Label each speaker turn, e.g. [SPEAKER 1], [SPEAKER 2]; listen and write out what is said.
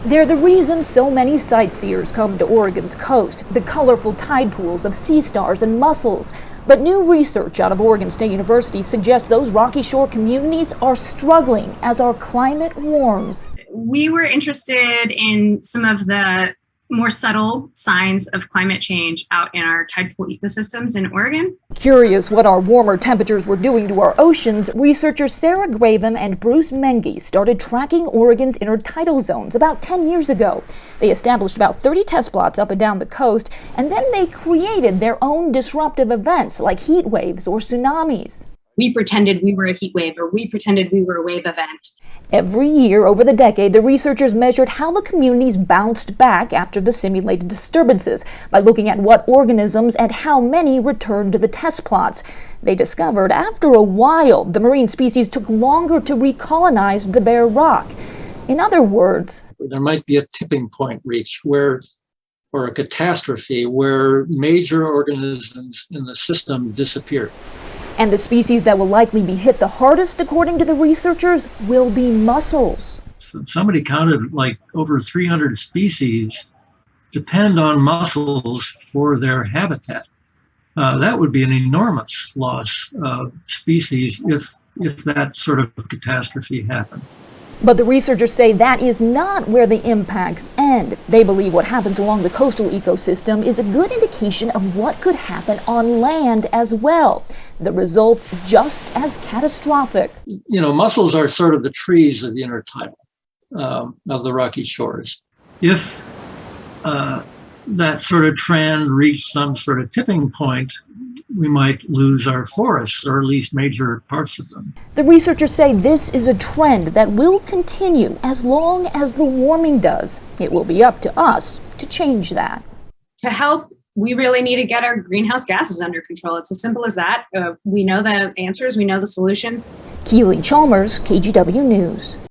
[SPEAKER 1] They're the reason so many sightseers come to Oregon's coast, the colorful tide pools of sea stars and mussels. But new research out of Oregon State University suggests those rocky shore communities are struggling as our climate warms.
[SPEAKER 2] We were interested in some of the more subtle signs of climate change out in our tide pool ecosystems in Oregon.
[SPEAKER 1] Curious what our warmer temperatures were doing to our oceans, researchers Sarah Gravem and Bruce Mengi started tracking Oregon's intertidal zones about 10 years ago. They established about 30 test plots up and down the coast, and then they created their own disruptive events like heat waves or tsunamis.
[SPEAKER 2] We pretended we were a heat wave, or we pretended we were a wave event.
[SPEAKER 1] Every year over the decade, the researchers measured how the communities bounced back after the simulated disturbances by looking at what organisms and how many returned to the test plots. They discovered after a while the marine species took longer to recolonize the bare rock. In other words,
[SPEAKER 3] there might be a tipping point reached or a catastrophe where major organisms in the system disappear.
[SPEAKER 1] And the species that will likely be hit the hardest, according to the researchers, will be mussels.
[SPEAKER 3] So somebody counted like over 300 species depend on mussels for their habitat. That would be an enormous loss of species if that sort of catastrophe happened.
[SPEAKER 1] But the researchers say that is not where the impacts end. They believe what happens along the coastal ecosystem is a good indication of what could happen on land as well. The results just as catastrophic.
[SPEAKER 3] You know, mussels are sort of the trees of the intertidal of the rocky shores. If that sort of trend reached some sort of tipping point, we might lose our forests, or at least major parts of them.
[SPEAKER 1] The researchers say this is a trend that will continue as long as the warming does. It will be up to us to change that.
[SPEAKER 2] To help, we really need to get our greenhouse gases under control. It's as simple as that. We know the answers, we know the solutions.
[SPEAKER 1] Keely, Chalmers, KGW News.